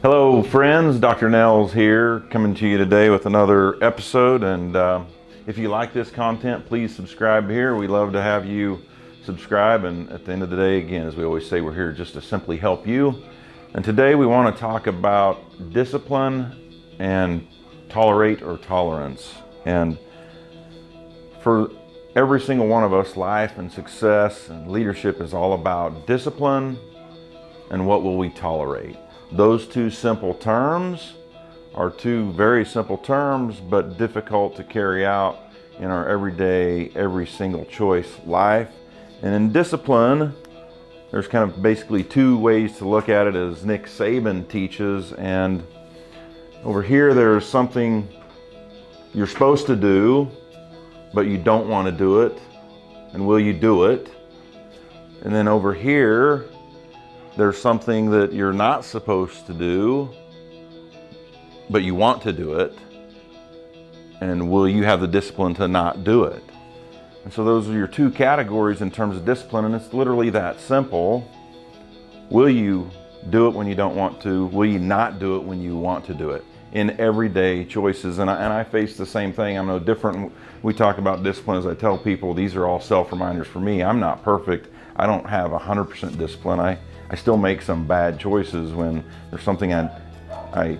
Hello friends, Dr. Nels here, coming to you today with another episode. And if you like this content, please subscribe here. We love to have you subscribe. And at the end of the day, again, as we always say, we're here just to simply help you. And today we want to talk about discipline and tolerate or tolerance. And for every single one of us, life and success and leadership is all about discipline and what will we tolerate. Those two simple terms are two very simple terms, but difficult to carry out in our everyday, every single choice life. And in discipline, there's kind of basically two ways to look at it, as Nick Saban teaches. And over here, there's something you're supposed to do, but you don't want to do it. And will you do it? And then over here, there's something that you're not supposed to do, but you want to do it. And will you have the discipline to not do it? And so those are your two categories in terms of discipline, and it's literally that simple. Will you do it when you don't want to? Will you not do it when you want to do it? In everyday choices, and I face the same thing. I'm no different. We talk about discipline, as I tell people, these are all self-reminders for me. I'm not perfect. I don't have 100% discipline. I still make some bad choices when there's something I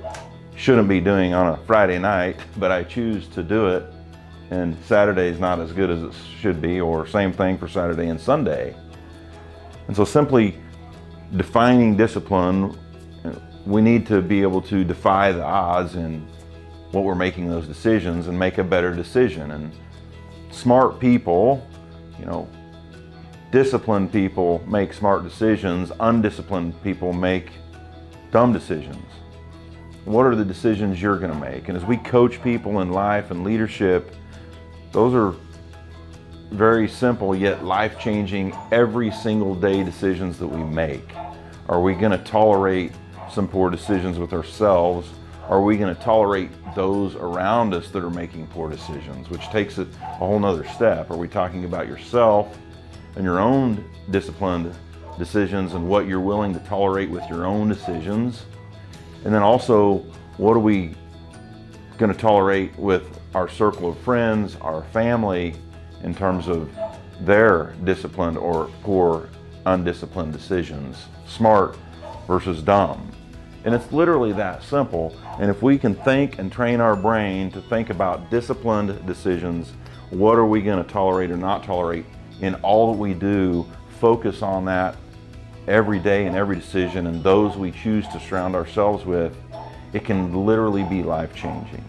shouldn't be doing on a Friday night, but I choose to do it, and Saturday is not as good as it should be, or same thing for Saturday and Sunday. And so simply defining discipline, we need to be able to defy the odds in what we're making those decisions and make a better decision. And smart people, disciplined people make smart decisions. Undisciplined people make dumb decisions. What are the decisions you're going to make? And as we coach people in life and leadership, those are very simple yet life-changing, every single day decisions that we make. Are we going to tolerate some poor decisions with ourselves? Are we going to tolerate those around us that are making poor decisions, which takes it a whole nother step? Are we talking about yourself and your own disciplined decisions and what you're willing to tolerate with your own decisions? And then also, what are we going to tolerate with our circle of friends, our family, in terms of their disciplined or poor, undisciplined decisions, smart versus dumb? And it's literally that simple. And if we can think and train our brain to think about disciplined decisions, what are we going to tolerate or not tolerate in all that we do, focus on that every day and every decision, and those we choose to surround ourselves with, it can literally be life-changing.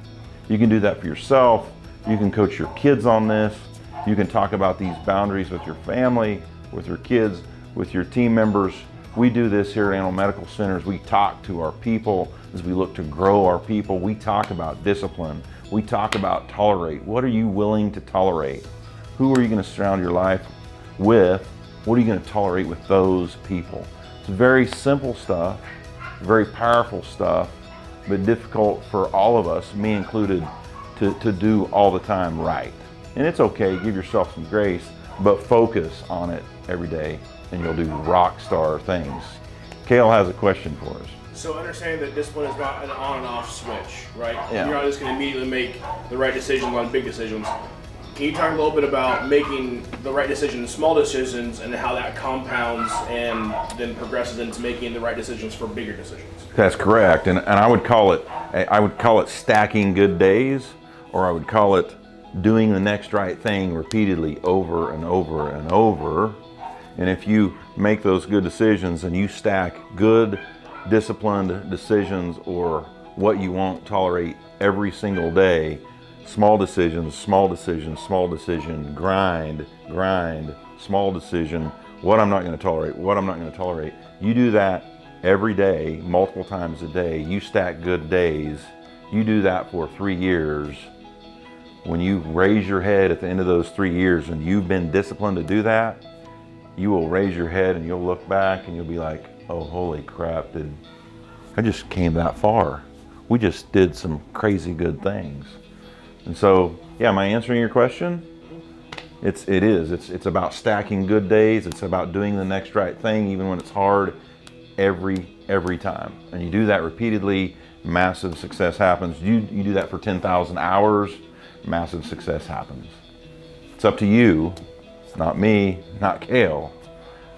You can do that for yourself. You can coach your kids on this. You can talk about these boundaries with your family, with your kids, with your team members. We do this here at Animal Medical Centers. We talk to our people as we look to grow our people. We talk about discipline. We talk about tolerate. What are you willing to tolerate? Who are you going to surround your life with? What are you going to tolerate with those people? It's very simple stuff, very powerful stuff, but difficult for all of us, me included, to do all the time right. And it's okay, give yourself some grace, but focus on it every day and you'll do rock star things. Kale has a question for us. So understanding that discipline is not an on and off switch, right? Yeah. You're not just going to immediately make the right decisions on big decisions. Can you talk a little bit about making the right decision in small decisions and how that compounds and then progresses into making the right decisions for bigger decisions? That's correct, and I would call it stacking good days, or I would call it doing the next right thing repeatedly over and over and over. And if you make those good decisions and you stack good, disciplined decisions, or what you won't tolerate every single day, small decisions, small decision, small decision, grind, small decision, what I'm not going to tolerate, what I'm not going to tolerate. You do that every day, multiple times a day. You stack good days. You do that for 3 years. When you raise your head at the end of those 3 years and you've been disciplined to do that, you will raise your head and you'll look back and you'll be like, oh, holy crap, I just came that far. We just did some crazy good things. And so, yeah, am I answering your question? It is. It's about stacking good days. It's about doing the next right thing, even when it's hard, every every time. And you do that repeatedly, massive success happens. You do that for 10,000 hours, massive success happens. It's up to you, not me, not Cale.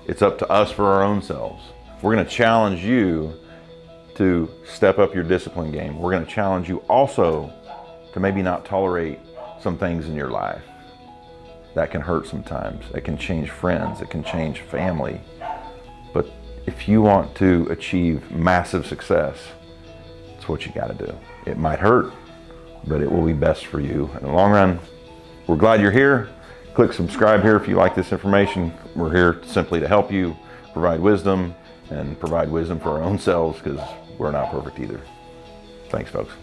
It's up to us for our own selves. We're going to challenge you to step up your discipline game. We're going to challenge you also to maybe not tolerate some things in your life. That can hurt sometimes. It can change friends. It can change family. But if you want to achieve massive success, it's what you got to do. It might hurt, but it will be best for you in the long run. We're glad you're here. Click subscribe here if you like this information. We're here simply to help you provide wisdom and provide wisdom for our own selves, because we're not perfect either. Thanks, folks.